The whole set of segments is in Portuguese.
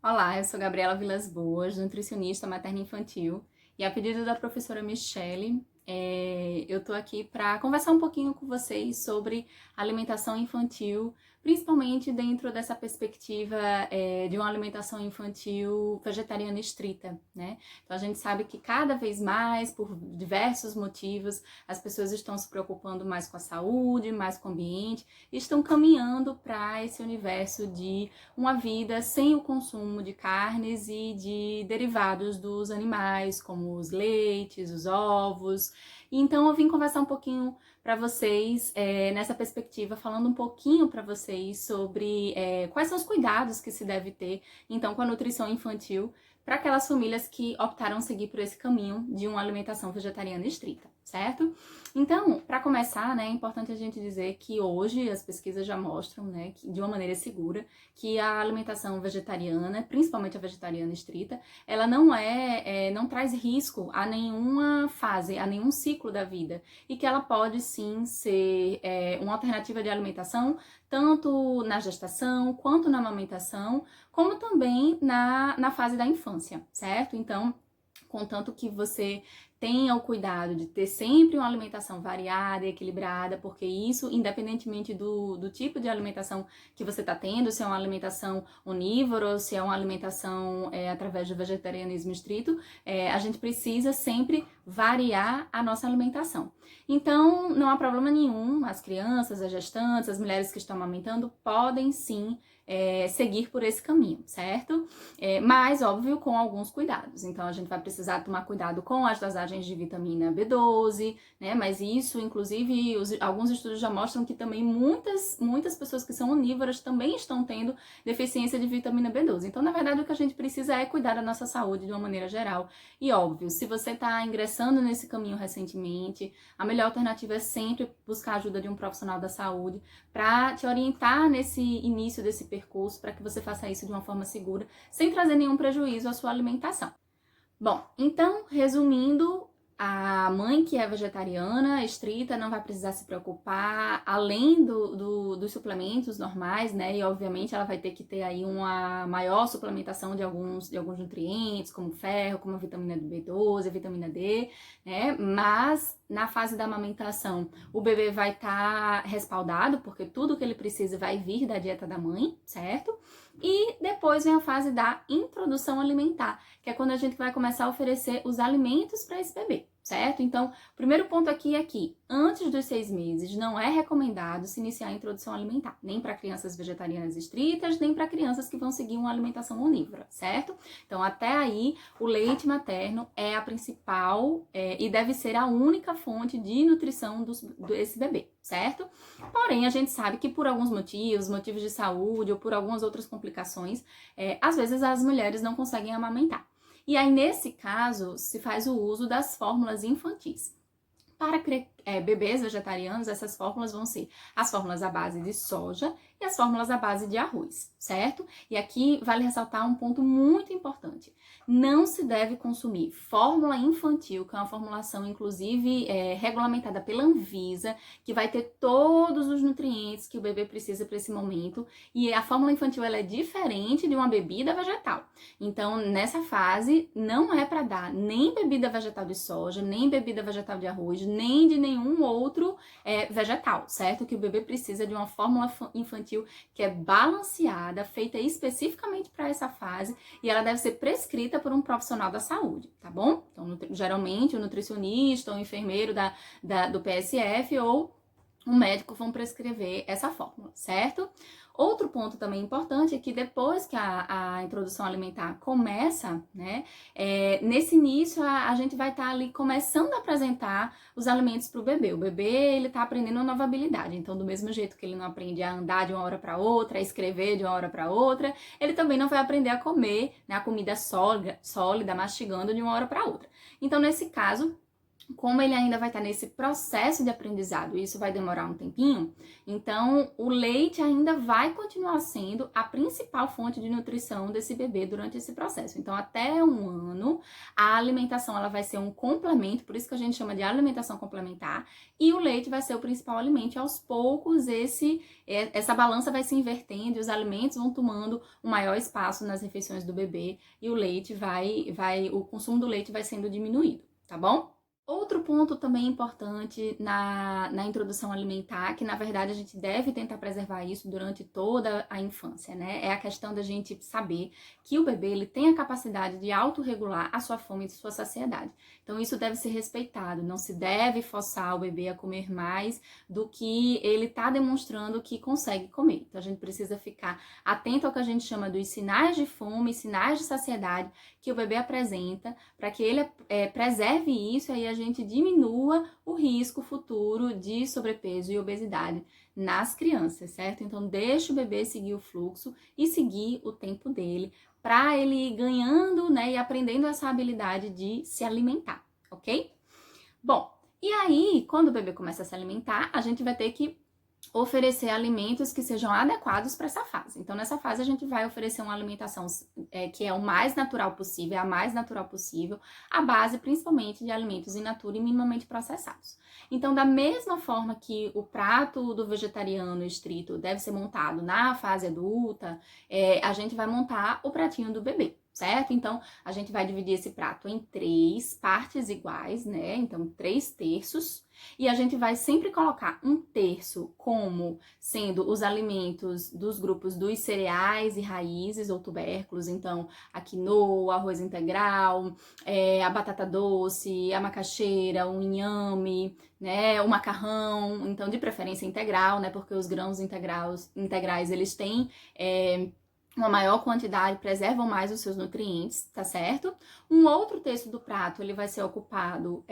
Olá, eu sou Gabriela Vilas Boas, nutricionista materno-infantil, e a pedido da professora Michele, eu tô aqui para conversar um pouquinho com vocês sobre alimentação infantil, principalmente dentro dessa perspectiva de uma alimentação infantil vegetariana estrita, né? Então a gente sabe que cada vez mais, por diversos motivos, as pessoas estão se preocupando mais com a saúde, mais com o ambiente, e estão caminhando para esse universo de uma vida sem o consumo de carnes e de derivados dos animais, como os leites, os ovos. Então eu vim conversar um pouquinho para vocês nessa perspectiva, falando um pouquinho para vocês sobre quais são os cuidados que se deve ter então com a nutrição infantil para aquelas famílias que optaram seguir por esse caminho de uma alimentação vegetariana estrita, certo? Então, para começar, né, é importante a gente dizer que hoje as pesquisas já mostram, né, que, de uma maneira segura, que a alimentação vegetariana, principalmente a vegetariana estrita, ela não traz risco a nenhuma fase, a nenhum ciclo da vida, e que ela pode sim ser uma alternativa de alimentação, tanto na gestação, quanto na amamentação, como também na fase da infância, certo? Então, contanto que você tenha o cuidado de ter sempre uma alimentação variada e equilibrada, porque isso, independentemente do tipo de alimentação que você está tendo, se é uma alimentação onívora, se é uma alimentação através do vegetarianismo estrito, a gente precisa sempre variar a nossa alimentação. Então, não há problema nenhum, as crianças, as gestantes, as mulheres que estão amamentando podem sim seguir por esse caminho, certo? Mas, óbvio, com alguns cuidados. Então, a gente vai precisar tomar cuidado com as dosagens de vitamina B12, né? Mas isso, inclusive, alguns estudos já mostram que também muitas pessoas que são onívoras também estão tendo deficiência de vitamina B12. Então, na verdade, o que a gente precisa é cuidar da nossa saúde de uma maneira geral. E, óbvio, se você está ingressando nesse caminho recentemente, a melhor alternativa é sempre buscar a ajuda de um profissional da saúde para te orientar nesse início desse percurso, para que você faça isso de uma forma segura, sem trazer nenhum prejuízo à sua alimentação. Bom, então, resumindo, a mãe que é vegetariana, estrita, não vai precisar se preocupar, além dos suplementos normais, né? E obviamente ela vai ter que ter aí uma maior suplementação de alguns nutrientes, como ferro, como a vitamina B12, a vitamina D, né? Mas na fase da amamentação, o bebê vai estar respaldado, porque tudo que ele precisa vai vir da dieta da mãe, certo? E depois vem a fase da introdução alimentar, que é quando a gente vai começar a oferecer os alimentos para esse bebê, certo? Então, o primeiro ponto aqui é que, antes dos 6 meses, não é recomendado se iniciar a introdução alimentar, nem para crianças vegetarianas estritas, nem para crianças que vão seguir uma alimentação onívora, certo? Então, até aí, o leite materno é a principal e deve ser a única fonte de nutrição desse bebê, certo? Porém, a gente sabe que por alguns motivos de saúde ou por algumas outras complicações, às vezes as mulheres não conseguem amamentar. E aí, nesse caso, se faz o uso das fórmulas infantis. Para bebês vegetarianos, essas fórmulas vão ser as fórmulas à base de soja e as fórmulas à base de arroz, certo? E aqui vale ressaltar um ponto muito importante. Não se deve consumir fórmula infantil, que é uma formulação, inclusive, regulamentada pela Anvisa, que vai ter todos os nutrientes que o bebê precisa para esse momento. E a fórmula infantil ela é diferente de uma bebida vegetal. Então, nessa fase, não é para dar nem bebida vegetal de soja, nem bebida vegetal de arroz, nem de nenhum outro vegetal, certo? Que o bebê precisa de uma fórmula infantil que é balanceada, feita especificamente para essa fase, e ela deve ser prescrita por um profissional da saúde, tá bom? Então, geralmente, o nutricionista ou o enfermeiro do PSF ou um médico vão prescrever essa fórmula, certo? Outro ponto também importante é que depois que a introdução alimentar começa, né, nesse início a gente vai estar ali começando a apresentar os alimentos para o bebê. O bebê, ele está aprendendo uma nova habilidade, então do mesmo jeito que ele não aprende a andar de uma hora para outra, a escrever de uma hora para outra, ele também não vai aprender a comer, né, a comida sólida, mastigando de uma hora para outra. Então, nesse caso, como ele ainda vai estar nesse processo de aprendizado, e isso vai demorar um tempinho, então o leite ainda vai continuar sendo a principal fonte de nutrição desse bebê durante esse processo. Então, até um ano, a alimentação ela vai ser um complemento, por isso que a gente chama de alimentação complementar, e o leite vai ser o principal alimento. E aos poucos, essa balança vai se invertendo e os alimentos vão tomando um maior espaço nas refeições do bebê e o leite o consumo do leite vai sendo diminuído, tá bom? Outro ponto também importante na introdução alimentar, que na verdade a gente deve tentar preservar isso durante toda a infância, né? É a questão da gente saber que o bebê ele tem a capacidade de autorregular a sua fome e sua saciedade. Então isso deve ser respeitado, não se deve forçar o bebê a comer mais do que ele está demonstrando que consegue comer. Então a gente precisa ficar atento ao que a gente chama dos sinais de fome, sinais de saciedade que o bebê apresenta, para que ele preserve isso e aí a gente diminua o risco futuro de sobrepeso e obesidade nas crianças, certo? Então, deixa o bebê seguir o fluxo e seguir o tempo dele, para ele ir ganhando, né, e aprendendo essa habilidade de se alimentar, ok? Bom, e aí, quando o bebê começa a se alimentar, a gente vai ter que oferecer alimentos que sejam adequados para essa fase. Então, nessa fase, a gente vai oferecer uma alimentação que é o mais natural possível, a mais natural possível, à base principalmente de alimentos in natura e minimamente processados. Então, da mesma forma que o prato do vegetariano estrito deve ser montado na fase adulta, a gente vai montar o pratinho do bebê. Certo? Então, a gente vai dividir esse prato em 3 partes iguais, né? Então, 3/3. E a gente vai sempre colocar 1/3 como sendo os alimentos dos grupos dos cereais e raízes ou tubérculos. Então, a quinoa, arroz integral, a batata doce, a macaxeira, o inhame, né? O macarrão. Então, de preferência integral, né? Porque os grãos integrais eles têm uma maior quantidade, preservam mais os seus nutrientes, tá certo? Um outro terço do prato, ele vai ser ocupado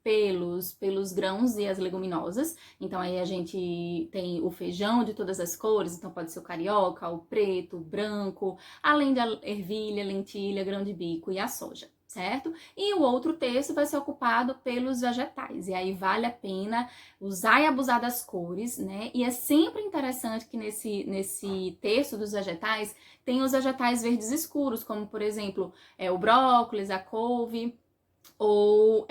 pelos grãos e as leguminosas. Então, aí a gente tem o feijão de todas as cores, então pode ser o carioca, o preto, o branco, além da ervilha, lentilha, grão de bico e a soja. Certo? E o outro terço vai ser ocupado pelos vegetais. E aí vale a pena usar e abusar das cores, né? E é sempre interessante que nesse terço dos vegetais tem os vegetais verdes escuros, como por exemplo o brócolis, a couve ou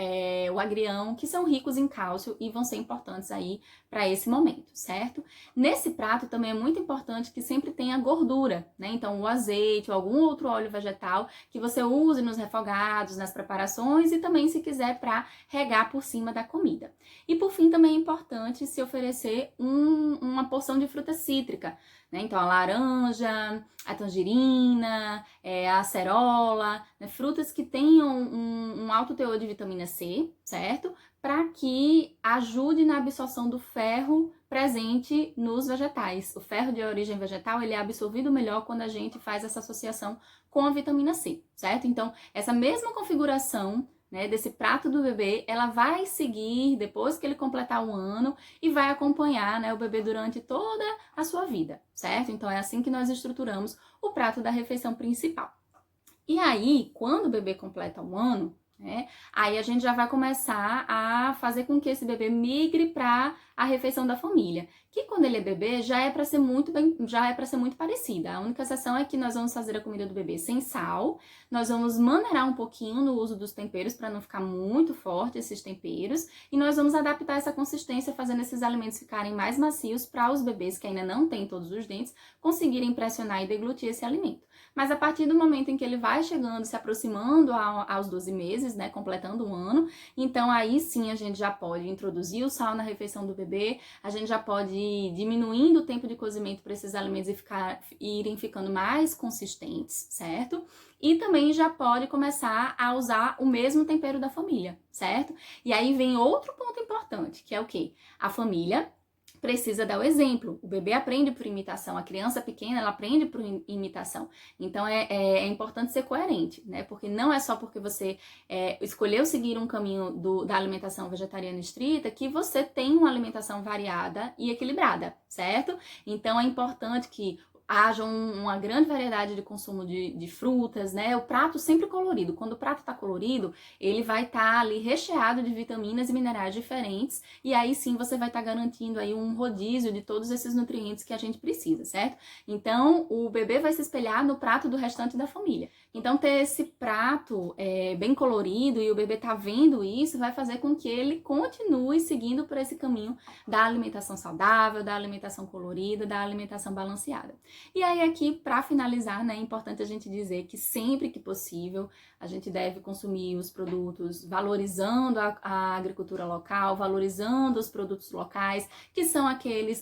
o agrião, que são ricos em cálcio e vão ser importantes aí para esse momento, certo? Nesse prato também é muito importante que sempre tenha gordura, né? Então, o azeite ou algum outro óleo vegetal que você use nos refogados, nas preparações e também, se quiser, para regar por cima da comida. E por fim, também é importante se oferecer uma porção de fruta cítrica, né? Então, a laranja, a tangerina, a acerola, né? Frutas que tenham um alto teor de vitamina C, certo? Para que ajude na absorção do ferro presente nos vegetais. O ferro de origem vegetal, ele é absorvido melhor quando a gente faz essa associação com a vitamina C, certo? Então, essa mesma configuração, né, desse prato do bebê, ela vai seguir depois que ele completar 1 ano e vai acompanhar, né, o bebê durante toda a sua vida, certo? Então, é assim que nós estruturamos o prato da refeição principal. E aí, quando o bebê completa 1 ano, né, aí a gente já vai começar a fazer com que esse bebê migre para a refeição da família, que quando ele é bebê já é para ser muito parecida. A única exceção é que nós vamos fazer a comida do bebê sem sal, nós vamos maneirar um pouquinho no uso dos temperos para não ficar muito forte esses temperos, e nós vamos adaptar essa consistência fazendo esses alimentos ficarem mais macios para os bebês que ainda não têm todos os dentes conseguirem pressionar e deglutir esse alimento. Mas a partir do momento em que ele vai chegando, se aproximando aos 12 meses, né, completando 1 ano, então aí sim a gente já pode introduzir o sal na refeição do bebê, a gente já pode ir diminuindo o tempo de cozimento para esses alimentos irem ficando mais consistentes, certo? E também já pode começar a usar o mesmo tempero da família, certo? E aí vem outro ponto importante, que é o quê? A família precisa dar o exemplo. O bebê aprende por imitação, a criança pequena, ela aprende por imitação. Então, é importante ser coerente, né? Porque não é só porque você escolheu seguir um caminho da alimentação vegetariana estrita que você tem uma alimentação variada e equilibrada, certo? Então, é importante que haja uma grande variedade de consumo de frutas, né? O prato sempre colorido. Quando o prato está colorido, ele vai estar ali recheado de vitaminas e minerais diferentes, e aí sim você vai estar garantindo aí um rodízio de todos esses nutrientes que a gente precisa, certo? Então, o bebê vai se espelhar no prato do restante da família. Então, ter esse prato bem colorido e o bebê tá vendo isso vai fazer com que ele continue seguindo por esse caminho da alimentação saudável, da alimentação colorida, da alimentação balanceada. E aí aqui, para finalizar, né, é importante a gente dizer que sempre que possível, a gente deve consumir os produtos valorizando a agricultura local, valorizando os produtos locais, que são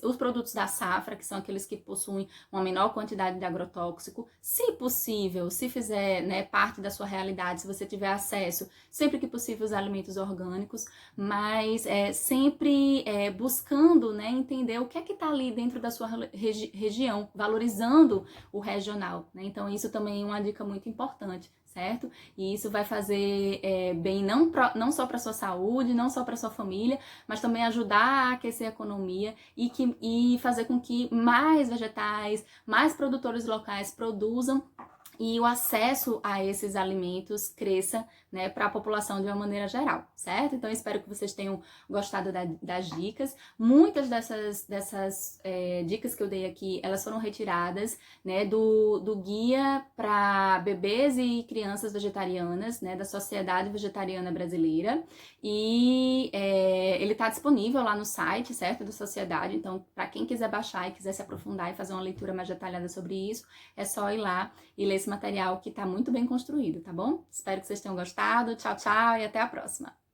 os produtos da safra, que são aqueles que possuem uma menor quantidade de agrotóxico. Se possível, se fizer, né, parte da sua realidade, se você tiver acesso, sempre que possível, os alimentos orgânicos, mas sempre buscando, né, entender o que é que está ali dentro da sua região, valorizando o regional, né? Então isso também é uma dica muito importante, certo? E isso vai fazer bem não só para sua saúde, não só para sua família, mas também ajudar a aquecer a economia e fazer com que mais vegetais, mais produtores locais produzam e o acesso a esses alimentos cresça, né, para a população de uma maneira geral, certo? Então, espero que vocês tenham gostado das dicas. Muitas dessas dicas que eu dei aqui, elas foram retiradas, né, do guia para bebês e crianças vegetarianas, né, da Sociedade Vegetariana Brasileira, e ele está disponível lá no site, certo, da sociedade. Então, para quem quiser baixar e quiser se aprofundar e fazer uma leitura mais detalhada sobre isso, é só ir lá e ler esse material que está muito bem construído, tá bom? Espero que vocês tenham gostado. Tchau, tchau e até a próxima!